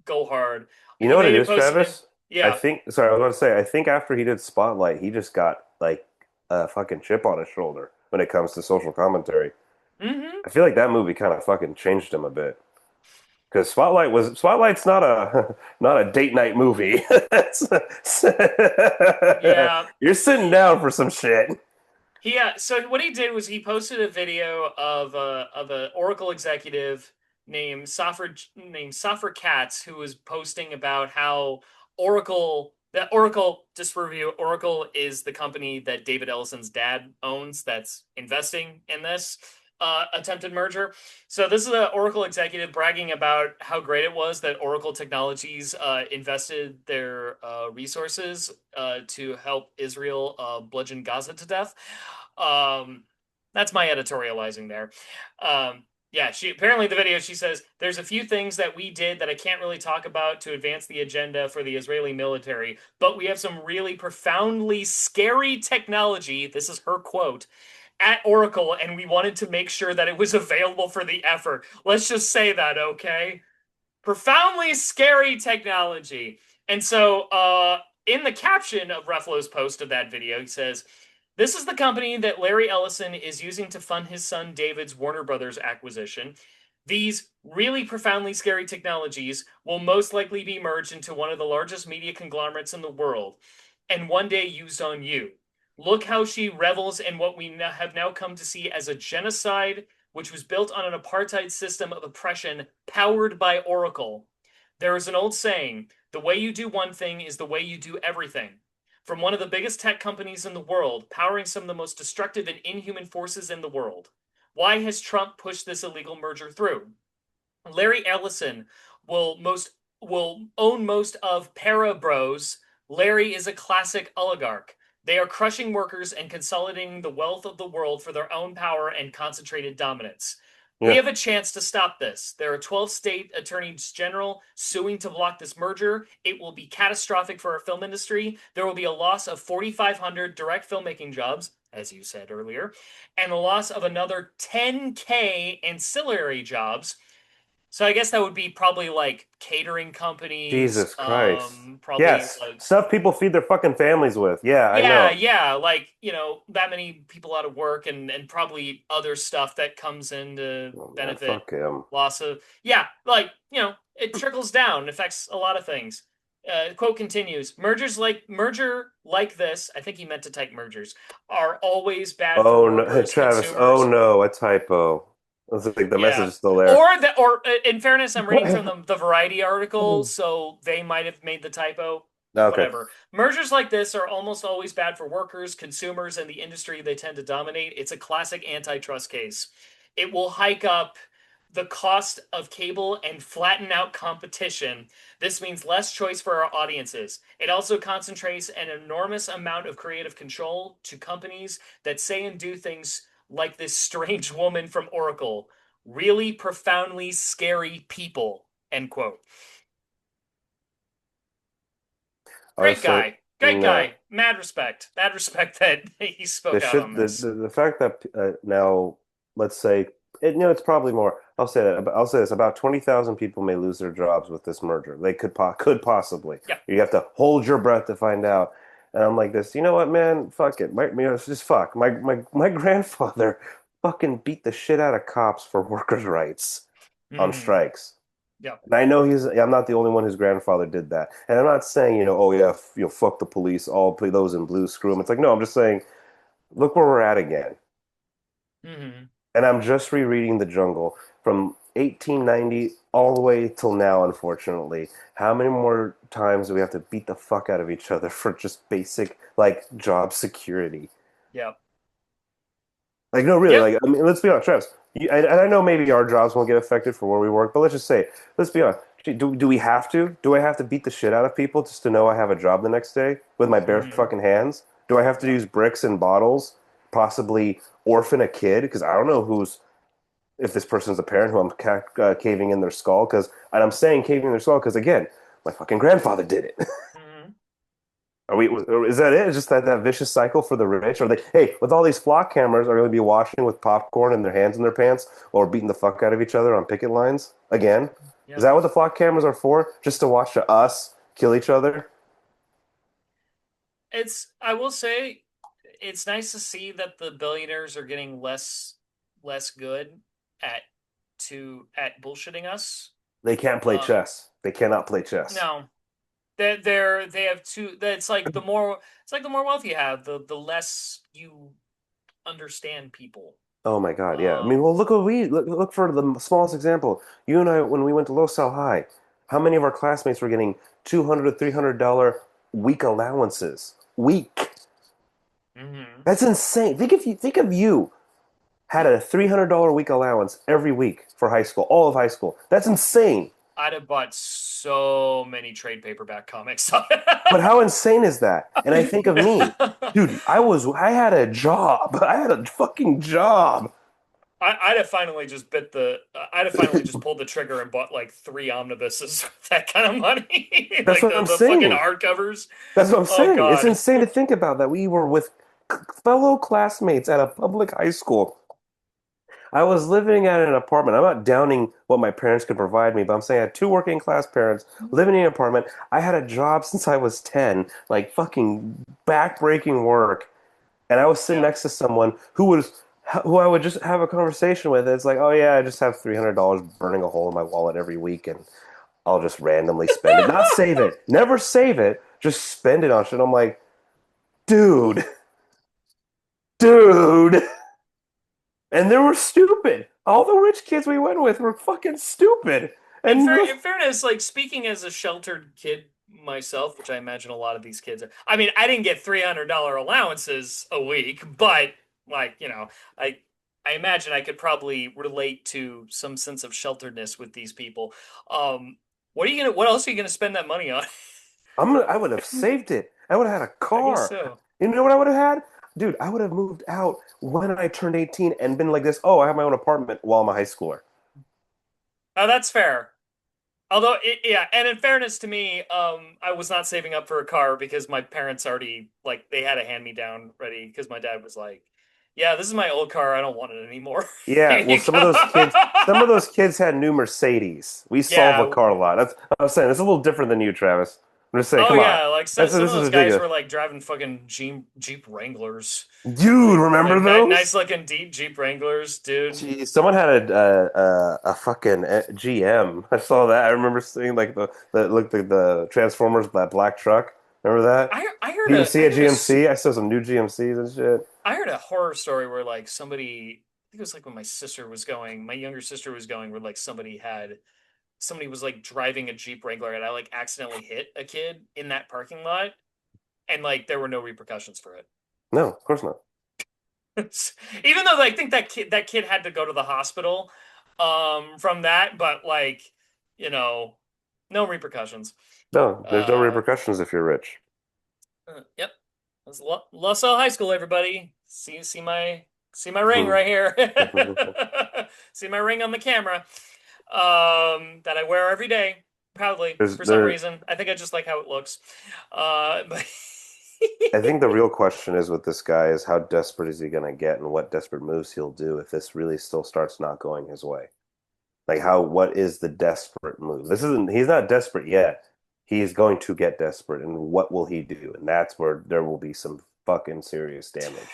go hard. You know He what it made it is, posted it. Travis? I Yeah. think sorry, I was going to say I think after he did Spotlight, he just got like a fucking chip on his shoulder when it comes to social commentary. Hmm. I feel like that movie kind of fucking changed him a bit. Because Spotlight's not a not a date night movie. Yeah. You're sitting down for some shit. Yeah. So what he did was he posted a video of a Oracle executive named Safra Katz, who was posting about how Oracle, just for review, Oracle is the company that David Ellison's dad owns that's investing in this attempted merger. So this is an Oracle executive bragging about how great it was that Oracle Technologies invested their resources to help Israel bludgeon Gaza to death. Um, that's my editorializing there. Yeah, she apparently the video she says there's a few things that we did that I can't really talk about to advance the agenda for the Israeli military, but we have some really profoundly scary technology. This is her quote at Oracle, and we wanted to make sure that it was available for the effort. Let's just say that, okay? Profoundly scary technology. And so, in the caption of Ruffalo's post of that video, he says, "This is the company that Larry Ellison is using to fund his son David's Warner Brothers acquisition. These really profoundly scary technologies will most likely be merged into one of the largest media conglomerates in the world, and one day used on you. Look how she revels in what we have now come to see as a genocide, which was built on an apartheid system of oppression powered by Oracle. There is an old saying, the way you do one thing is the way you do everything. From one of the biggest tech companies in the world, powering some of the most destructive and inhuman forces in the world. Why has Trump pushed this illegal merger through? Larry Ellison will most will own most of Parabros. Larry is a classic oligarch. They are crushing workers and consolidating the wealth of the world for their own power and concentrated dominance. We Yeah. have a chance to stop this. There are 12 state attorneys general suing to block this merger. It will be catastrophic for our film industry. There will be a loss of 4,500 direct filmmaking jobs, as you said earlier, and a loss of another 10K ancillary jobs. So I guess that would be probably like catering companies, Jesus Christ. probably Yes. like Stuff people feed their fucking families with. Yeah, I yeah, know. yeah, like, that many people out of work and probably other stuff that comes in to Oh man, benefit fuck him. loss of yeah, like, it trickles down, affects a lot of things. Quote continues, merger like this, I think he meant to type mergers, are always bad for Oh no, hey, workers, Travis. Oh consumers. no, a typo. I was like, the message Yeah. is still there. Or in fairness, I'm reading from the Variety article, so they might have made the typo. Okay. Whatever. Mergers like this are almost always bad for workers, consumers, and the industry they tend to dominate. It's a classic antitrust case. It will hike up the cost of cable and flatten out competition. This means less choice for our audiences. It also concentrates an enormous amount of creative control to companies that say and do things like this strange woman from Oracle. Really profoundly scary people. End quote. Great So guy. Great no, guy. Mad respect. Mad respect that he the spoke out shit, on this. the fact that now, let's say, it's probably more. I'll say that. I'll say this: about 20,000 people may lose their jobs with this merger. They could possibly. Yeah. You have to hold your breath to find out. And I'm like this. You know what, man? Fuck it. It's just fuck. My grandfather fucking beat the shit out of cops for workers' rights on Mm-hmm. strikes. Yeah. And I know I'm not the only one whose grandfather did that. And I'm not saying, oh yeah, fuck the police, all those in blue, screw them. It's like, no, I'm just saying, look where we're at again. Mm-hmm. And I'm just rereading The Jungle from 1890 all the way till now, unfortunately. How many more times do we have to beat the fuck out of each other for just basic, like, job security? Yeah. Like, no, really, Yep. like, I mean, let's be honest, Travis. And I know maybe our jobs won't get affected for where we work, but let's just say, let's be honest. Do we have to? Do I have to beat the shit out of people just to know I have a job the next day with my bare Mm-hmm. fucking hands? Do I have to Yeah. use bricks and bottles, possibly orphan a kid? Because I don't know if this person's a parent who I'm caving in their skull. And I'm saying caving in their skull because, again, my fucking grandfather did it. Mm-hmm. Is that it? Is just that vicious cycle for the rich? Or hey, with all these flock cameras, are going to be watching with popcorn and their hands in their pants or beating the fuck out of each other on picket lines again? Is Yeah. that what the flock cameras are for? Just to watch us kill each other? I will say, it's nice to see that the billionaires are getting less good at at bullshitting us. They can't play Um, chess. They cannot play chess. no, they have two. It's like the more wealth you have, the less you understand people. Oh my God, yeah. I mean, Um, well, look for the smallest example. You and I, when we went to Los Al High, how many of our classmates were getting $200 to $300 week allowances? Week. mhm. That's insane. Think of you had a $300 week allowance every week for high school, all of high school. That's insane. I'd have bought so many trade paperback comics. But how insane is that? And I think of me, dude. I had a job. I had a fucking job. I'd have finally just I'd have finally just pulled the trigger and bought like three omnibuses with that kind of money, That's like what I'm the fucking saying. hardcovers. That's what I'm Oh saying. It's God. insane to think about that we were with fellow classmates at a public high school. I was living at an apartment. I'm not downing what my parents could provide me, but I'm saying I had two working class parents living in an apartment. I had a job since I was 10, like fucking backbreaking work. And I was sitting Yeah. next to someone who I would just have a conversation with. It's like, oh yeah, I just have $300 burning a hole in my wallet every week, and I'll just randomly spend it. Not save it. Never save it. Just spend it on shit. I'm like, dude, dude. And they were stupid. All the rich kids we went with were fucking stupid. And In fairness, like speaking as a sheltered kid myself, which I imagine a lot of these kids are. I mean, I didn't get $300 allowances a week, but like, I I imagine I could probably relate to some sense of shelteredness with these people. Um, what else are you gonna spend that money on? I would have saved it. I would have had a I guess car. so. You know what I would have had? dude, I would have moved out when I turned 18 and been like this. Oh, I have my own apartment while I'm a high schooler. Oh, that's fair. Although, yeah, and in fairness to me, I was not saving up for a car because my parents already like they had a hand me down ready because my dad was like, "Yeah, this is my old car. I don't want it anymore." Yeah, Here well, you some of go. those kids, some of those kids had new Mercedes. We solve a Yeah. car a lot. That's I'm saying. It's a little different than you, Travis. I'm just saying, Oh come on. yeah, like some This of is those guys ridiculous. were like driving fucking Jeep Wranglers, Dude, remember like those? nice looking deep Jeep Wranglers, dude. Geez, someone had a fucking GM. I saw that. I remember seeing like the looked like the Transformers, that black truck. Remember that? I heard GMC at GMC. I saw some new GMCs and shit. I heard a horror story where like somebody, I think it was like when my sister was going, my younger sister was going, where like somebody was like driving a Jeep Wrangler and I like accidentally hit a kid in that parking lot and like there were no repercussions for it. No, of course not. Even though I think that kid had to go to the hospital from that, but like, you know, no repercussions. No, there's no Uh, repercussions if you're rich. yep. That's LaSalle High School, everybody. See my ring right here. See my ring on the camera. That I wear every day, proudly, There's for some there. reason. I think I just like how it looks. But I think the real question is with this guy is how desperate is he gonna get and what desperate moves he'll do if this really still starts not going his way. Like what is the desperate move? He's not desperate yet. He is going to get desperate, and what will he do? And that's where there will be some fucking serious damage.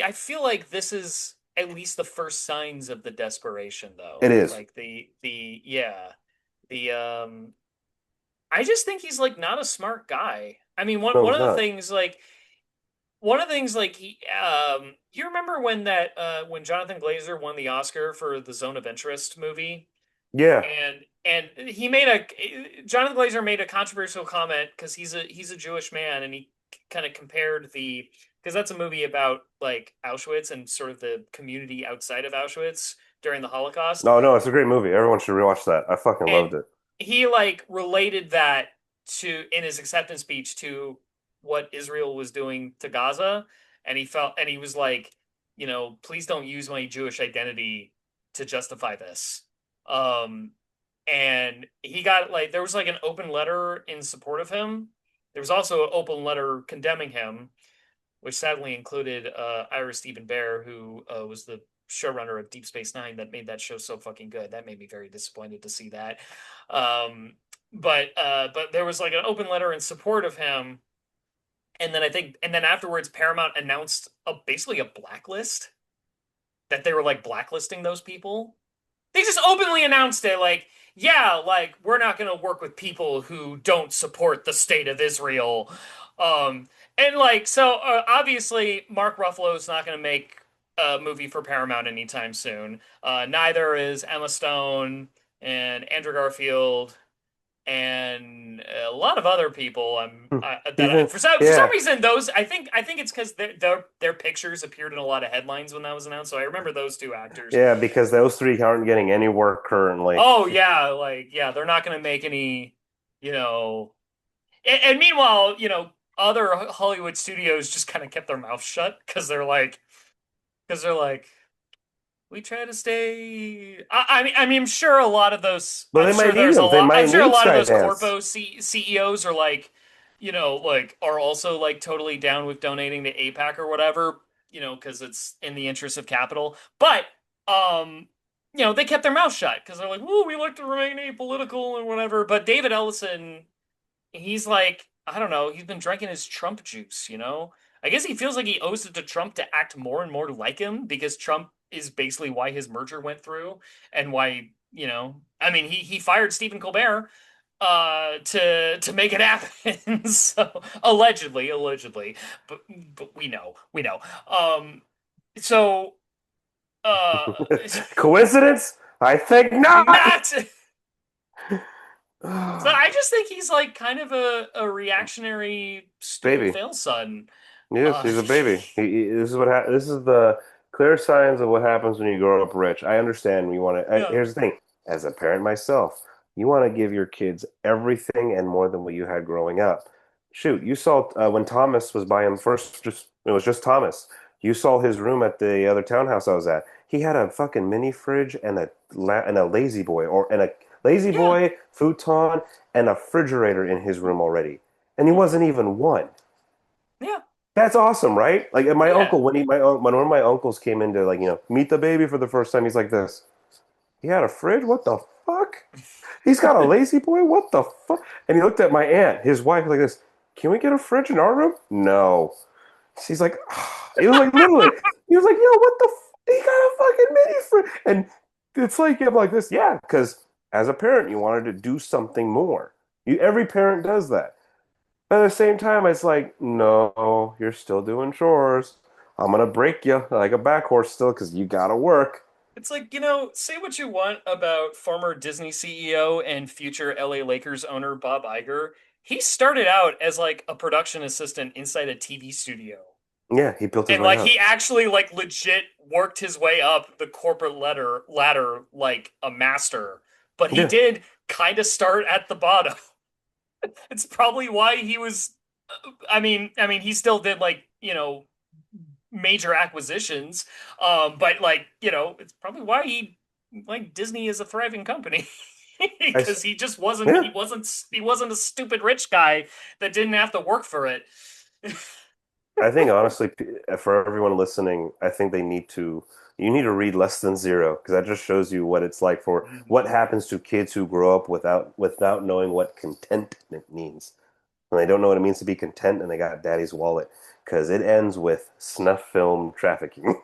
I feel like this is at least the first signs of the desperation, It though. is. Like yeah, the I just think he's like not a smart guy. I mean, one No, one he's of the not. things like one of the things like you remember when that when Jonathan Glazer won the Oscar for the Zone of Interest movie Yeah. and he made a Jonathan Glazer made a controversial comment because he's a Jewish man and he kind of compared the because that's a movie about like Auschwitz and sort of the community outside of Auschwitz during the Holocaust No, no, it's a great movie. Everyone should rewatch that. I fucking and loved it. he like related that to in his acceptance speech to what Israel was doing to Gaza, and he was like, please don't use my Jewish identity to justify this. Um, and he got like there was like an open letter in support of him. There was also an open letter condemning him, which sadly included Ira Stephen Bear, who was the showrunner of Deep Space Nine that made that show so fucking good. That made me very disappointed to see that. Um, but there was like an open letter in support of him, and then afterwards Paramount announced basically a blacklist that they were like blacklisting those people. They just openly announced it, like, yeah, like we're not going to work with people who don't support the state of Israel. Um, and like, so obviously, Mark Ruffalo is not going to make a movie for Paramount anytime soon. Neither is Emma Stone and Andrew Garfield and a lot of other people. Hmm. Even For some yeah, reason those I think it's because their pictures appeared in a lot of headlines when that was announced. So I remember those two actors. yeah, because those three aren't getting any work currently. Oh yeah, like yeah, they're not going to make any, you know. And meanwhile, other Hollywood studios just kind of kept their mouth shut because they're like we try to stay. I'm sure a lot of those. But they might need him. They I'm might sure a need lot of those Skydance. corpo CEOs are like, like are also like totally down with donating to APAC or whatever, because it's in the interest of capital. But um, they kept their mouth shut because they're like, "Whoa, we like to remain apolitical and whatever." But David Ellison, he's like, I don't know, he's been drinking his Trump juice. I guess he feels like he owes it to Trump to act more and more like him because Trump is basically why his merger went through and why, I mean, he fired Stephen Colbert to make it happen. So allegedly, but we know. So uh Coincidence? I think not. not So I just think he's like kind of a reactionary, stupid Baby. fail son. Yes, Uh, he's a baby. This is the clear signs of what happens when you grow up rich. I understand you want to. yeah, Here's the thing: as a parent myself, you want to give your kids everything and more than what you had growing up. Shoot, you saw when Thomas was buying first, just It was just Thomas. You saw his room at the other townhouse I was at. He had a fucking mini fridge and a lazy boy Yeah, futon and a refrigerator in his room already, and he wasn't even one. yeah, That's awesome, right? Like, and my yeah. uncle, when one of my uncles came in to, like, meet the baby for the first time, he's like this. He had a fridge? What the fuck? He's got a lazy boy? What the fuck? And he looked at my aunt, his wife, like this. Can we get a fridge in our room? No. She's like, he was like, literally, he was like, yo, what the He got a fucking mini fridge. And it's like, I'm like this, yeah, because as a parent, you wanted to do something more. Every parent does that. But at the same time, it's like, no, you're still doing chores. I'm gonna break you like a back horse still because you gotta work. It's like, say what you want about former Disney CEO and future LA Lakers owner Bob Iger. He started out as like a production assistant inside a TV studio. Yeah, he built his And way like up. he actually like legit worked his way up the corporate ladder like a master. But he Yeah, did kind of start at the bottom. It's probably why he was I mean he still did like, major acquisitions. But like, it's probably why he like Disney is a thriving company. I, Because he just wasn't yeah. he wasn't a stupid rich guy that didn't have to work for it. I think honestly, for everyone listening, I think you need to read Less Than Zero because that just shows you what it's like for what happens to kids who grow up without knowing what contentment means. And they don't know what it means to be content, and they got daddy's wallet because it ends with snuff film trafficking.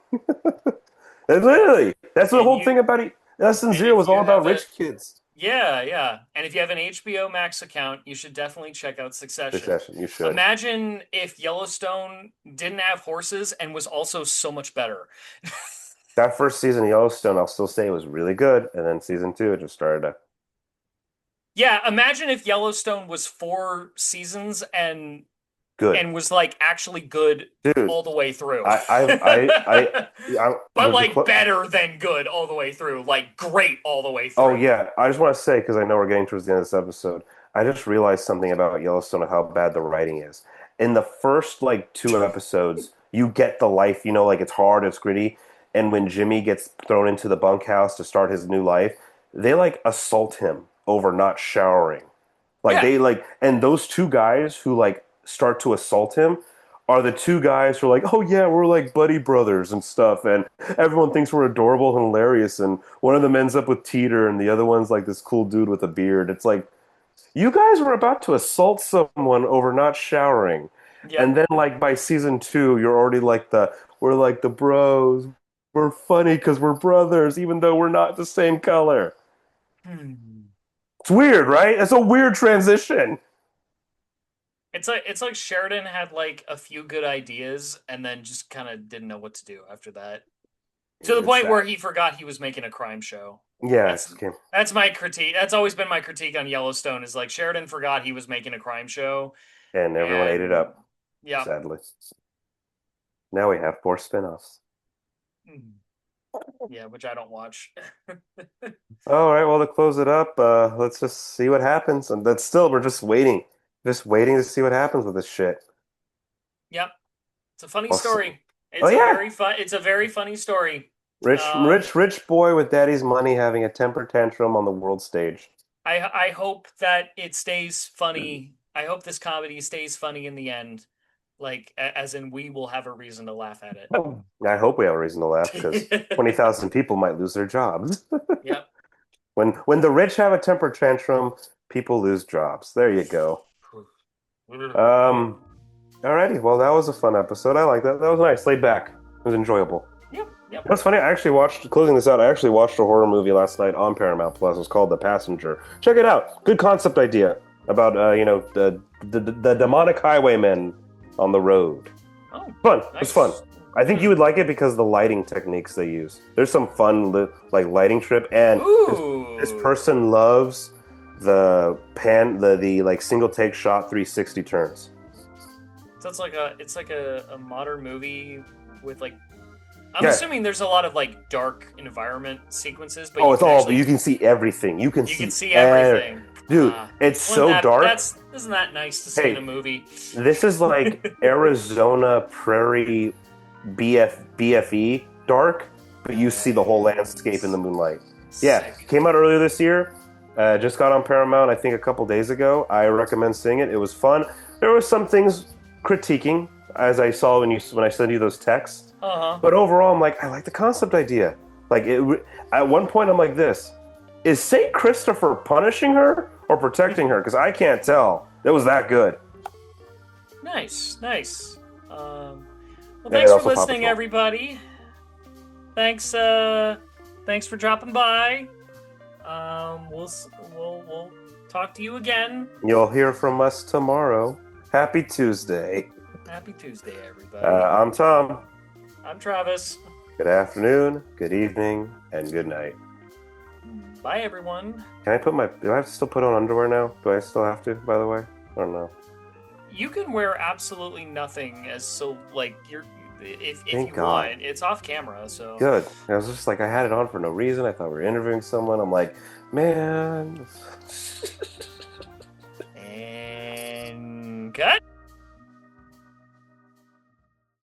And literally, that's the And whole you thing about it. Less Than and Zero if was you all about have a rich kids. Yeah, yeah. And if you have an HBO Max account, you should definitely check out Succession. Succession, you should. Imagine if Yellowstone didn't have horses and was also so much better. That first season of Yellowstone, I'll still say it was really good, and then season two, it just started to Yeah, imagine if Yellowstone was 4 seasons good, and was like actually good dude. all the way through. But The like better than good all the way through, like great all the way Oh through. yeah, I just want to say because I know we're getting towards the end of this episode. I just realized something about Yellowstone and how bad the writing is. In the first like two episodes, you get the life, like it's hard, it's gritty, and when Jimmy gets thrown into the bunkhouse to start his new life, they like assault him over not showering. Like Yeah. and those two guys who like start to assault him are the two guys who are like, oh yeah, we're like buddy brothers and stuff, and everyone thinks we're adorable and hilarious, and one of them ends up with Teeter, and the other one's like this cool dude with a beard. It's like you guys were about to assault someone over not showering, and Yep. then like by season two, you're already like we're like the bros. We're funny because we're brothers, even though we're not the same color. Hmm. It's weird, right? It's a weird transition. It's like Sheridan had like a few good ideas and then just kind of didn't know what to do after that. To the It's point where sad. he forgot he was making a crime show. Yeah, That's that's my critique. That's always been my critique on Yellowstone is like Sheridan forgot he was making a crime show and everyone ate it and up, yeah. sadly. Now we have four spin-offs. Yeah, which I don't watch. All right, well, to close it up, let's just see what happens. And that's still, we're just waiting to see what happens with this shit. Yep. It's a funny Also, story. oh yeah, It's a very funny story. rich boy with daddy's money having a temper tantrum on the world stage. I hope that it stays funny. I hope this comedy stays funny in the end. Like as in we will have a reason to laugh at I hope we have a reason to laugh because it. 20,000 people might lose their jobs. Yep. When the rich have a temper tantrum, people lose jobs. There you go. Um, Alrighty, well, that was a fun episode. I like that. That was nice, laid back. It was enjoyable. Yep. Yep. That's funny. I actually watched, closing this out, I actually watched a horror movie last night on Paramount Plus. It's called The Passenger. Check it out. Good concept idea about, the demonic highwaymen on the road. Oh, Fun. nice. It's fun. I think you would like it because of the lighting techniques they use. There's some fun, lighting trip, and Ooh. this person loves the like single take shot 360 turns. So it's like a modern movie with like I'm Yeah. assuming there's a lot of like dark environment sequences, but Oh, it's all. You can see everything. You can you see can see everything. Dude, it's so dark. Isn't that nice to see in a movie? This is like Arizona prairie BFE dark, but you see the whole landscape in the moonlight. Yeah, Sick. came out earlier this year. Just got on Paramount, I think, a couple days ago. I recommend seeing it. It was fun. There were some things critiquing, as I saw when I sent you those texts. But overall, I'm like, I like the concept idea. Like, at one point, I'm like this. Is St. Christopher punishing her or protecting her? Because I can't tell. It was that good. Nice. Well, thanks for listening, everybody. Thanks for dropping by. We'll talk to you again. You'll hear from us tomorrow. Happy Tuesday. Happy Tuesday, everybody. I'm Tom. I'm Travis. Good afternoon, good evening, and good night. Bye, everyone. Do I have to still put on underwear now? Do I still have to, by the way? I don't know. You can wear absolutely nothing if Thank you God. want. It's off camera, so. Good. I was just like, I had it on for no reason. I thought we were interviewing someone. I'm like, man. And cut.